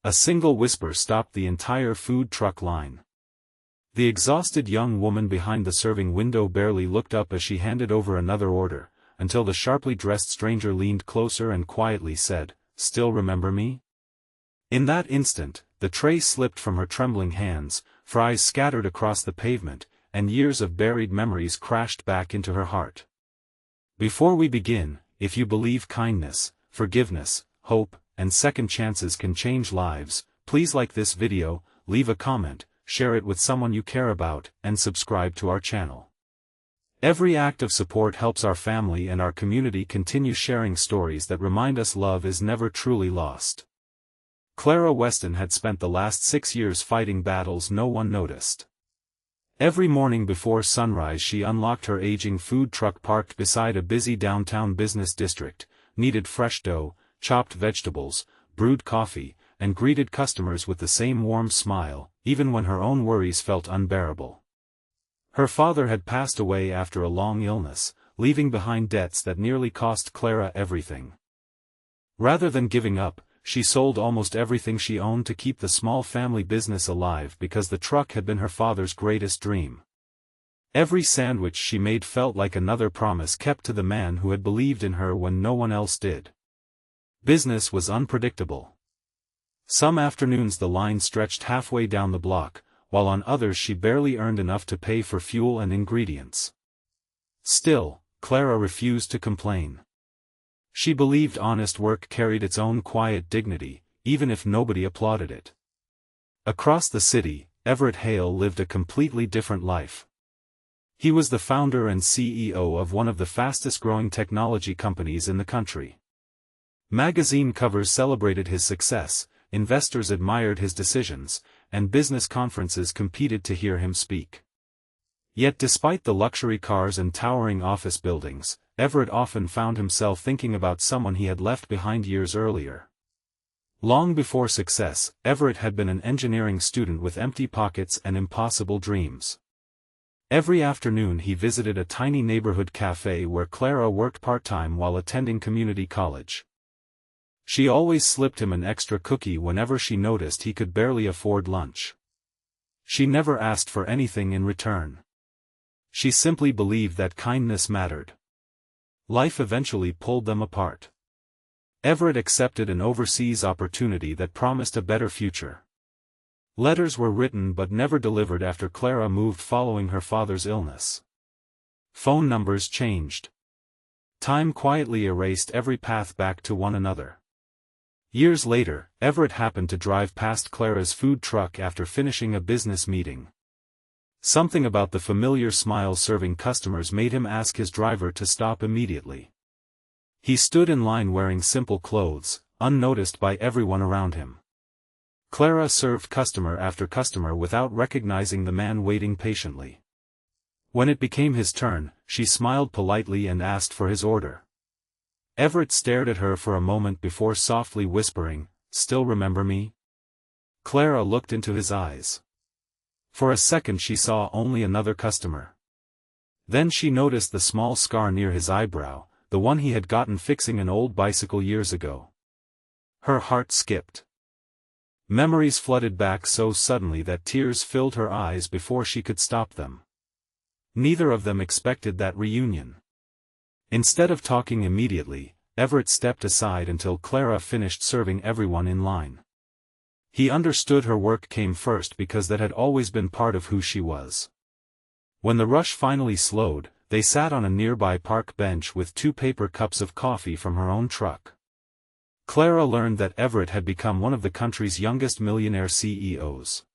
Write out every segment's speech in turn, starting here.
A single whisper stopped the entire food truck line. The exhausted young woman behind the serving window barely looked up as she handed over another order, until the sharply dressed stranger leaned closer and quietly said, "Still remember me?" In that instant, the tray slipped from her trembling hands, fries scattered across the pavement, and years of buried memories crashed back into her heart. Before we begin, if you believe kindness, forgiveness, hope, and second chances can change lives, please like this video, leave a comment, share it with someone you care about, and subscribe to our channel. Every act of support helps our family and our community continue sharing stories that remind us love is never truly lost. Clara Weston had spent the last 6 years fighting battles no one noticed. Every morning before sunrise she unlocked her aging food truck parked beside a busy downtown business district, kneaded fresh dough, chopped vegetables, brewed coffee, and greeted customers with the same warm smile, even when her own worries felt unbearable. Her father had passed away after a long illness, leaving behind debts that nearly cost Clara everything. Rather than giving up, she sold almost everything she owned to keep the small family business alive because the truck had been her father's greatest dream. Every sandwich she made felt like another promise kept to the man who had believed in her when no one else did. Business was unpredictable. Some afternoons the line stretched halfway down the block, while on others she barely earned enough to pay for fuel and ingredients. Still, Clara refused to complain. She believed honest work carried its own quiet dignity, even if nobody applauded it. Across the city, Everett Hale lived a completely different life. He was the founder and CEO of one of the fastest-growing technology companies in the country. Magazine covers celebrated his success, investors admired his decisions, and business conferences competed to hear him speak. Yet despite the luxury cars and towering office buildings, Everett often found himself thinking about someone he had left behind years earlier. Long before success, Everett had been an engineering student with empty pockets and impossible dreams. Every afternoon he visited a tiny neighborhood cafe where Clara worked part-time while attending community college. She always slipped him an extra cookie whenever she noticed he could barely afford lunch. She never asked for anything in return. She simply believed that kindness mattered. Life eventually pulled them apart. Everett accepted an overseas opportunity that promised a better future. Letters were written but never delivered after Clara moved following her father's illness. Phone numbers changed. Time quietly erased every path back to one another. Years later, Everett happened to drive past Clara's food truck after finishing a business meeting. Something about the familiar smile serving customers made him ask his driver to stop immediately. He stood in line wearing simple clothes, unnoticed by everyone around him. Clara served customer after customer without recognizing the man waiting patiently. When it became his turn, she smiled politely and asked for his order. Everett stared at her for a moment before softly whispering, "Still remember me?" Clara looked into his eyes. For a second she saw only another customer. Then she noticed the small scar near his eyebrow, the one he had gotten fixing an old bicycle years ago. Her heart skipped. Memories flooded back so suddenly that tears filled her eyes before she could stop them. Neither of them expected that reunion. Instead of talking immediately, Everett stepped aside until Clara finished serving everyone in line. He understood her work came first because that had always been part of who she was. When the rush finally slowed, they sat on a nearby park bench with 2 paper cups of coffee from her own truck. Clara learned that Everett had become one of the country's youngest millionaire CEOs.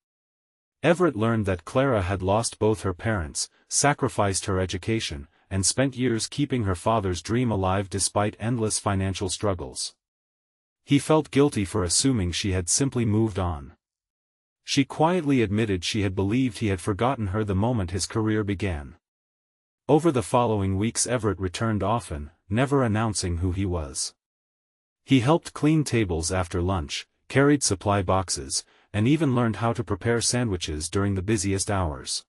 Everett learned that Clara had lost both her parents, sacrificed her education, and spent years keeping her father's dream alive despite endless financial struggles. He felt guilty for assuming she had simply moved on. She quietly admitted she had believed he had forgotten her the moment his career began. Over the following weeks Everett returned often, never announcing who he was. He helped clean tables after lunch, carried supply boxes, and even learned how to prepare sandwiches during the busiest hours.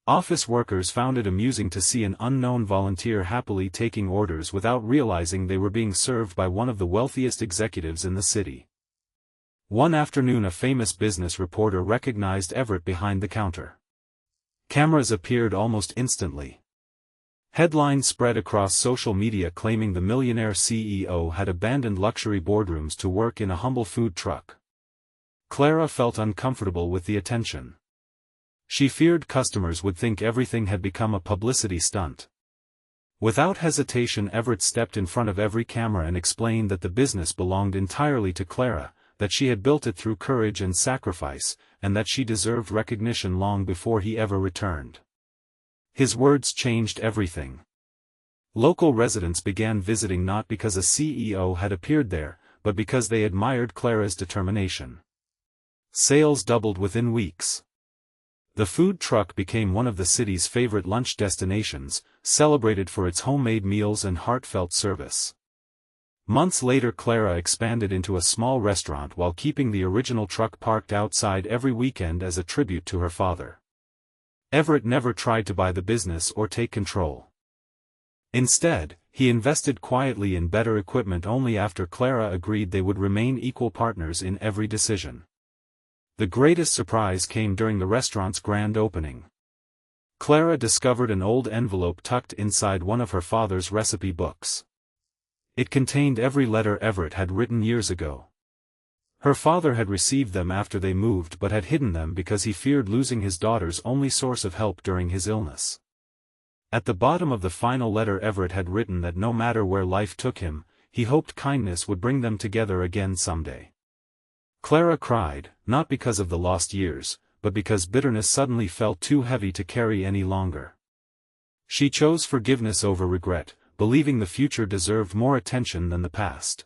Office workers found it amusing to see an unknown volunteer happily taking orders without realizing they were being served by one of the wealthiest executives in the city. One afternoon a famous business reporter recognized Everett behind the counter. Cameras appeared almost instantly. Headlines spread across social media claiming the Millionaire CEO had abandoned luxury boardrooms to work in a humble food truck. Clara felt uncomfortable with the attention. She feared customers would think everything had become a publicity stunt. Without hesitation, Everett stepped in front of every camera and explained that the business belonged entirely to Clara, that she had built it through courage and sacrifice, and that she deserved recognition long before he ever returned. His words changed everything. Local residents began visiting not because a CEO had appeared there, but because they admired Clara's determination. Sales doubled within weeks. The food truck became one of the city's favorite lunch destinations, celebrated for its homemade meals and heartfelt service. Months later, Clara expanded into a small restaurant while keeping the original truck parked outside every weekend as a tribute to her father. Everett never tried to buy the business or take control. Instead, he invested quietly in better equipment only after Clara agreed they would remain equal partners in every decision. The greatest surprise came during the restaurant's grand opening. Clara discovered an old envelope tucked inside one of her father's recipe books. It contained every letter Everett had written years ago. Her father had received them after they moved but had hidden them because he feared losing his daughter's only source of help during his illness. At the bottom of the final letter, Everett had written that no matter where life took him, he hoped kindness would bring them together again someday. Clara cried, not because of the lost years, but because bitterness suddenly felt too heavy to carry any longer. She chose forgiveness over regret, believing the future deserved more attention than the past.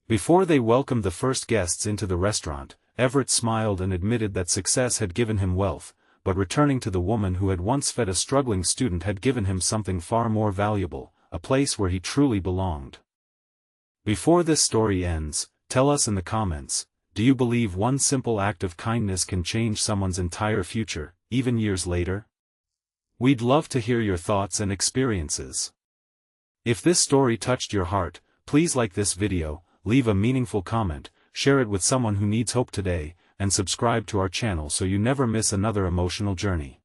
Before they welcomed the first guests into the restaurant, Everett smiled and admitted that success had given him wealth, but returning to the woman who had once fed a struggling student had given him something far more valuable, a place where he truly belonged. Before this story ends, tell us in the comments, do you believe one simple act of kindness can change someone's entire future, even years later? We'd love to hear your thoughts and experiences. If this story touched your heart, please like this video, leave a meaningful comment, share it with someone who needs hope today, and subscribe to our channel so you never miss another emotional journey.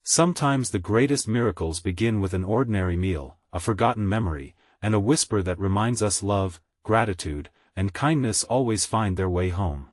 Sometimes the greatest miracles begin with an ordinary meal, a forgotten memory, and a whisper that reminds us love, gratitude, and kindness always find their way home.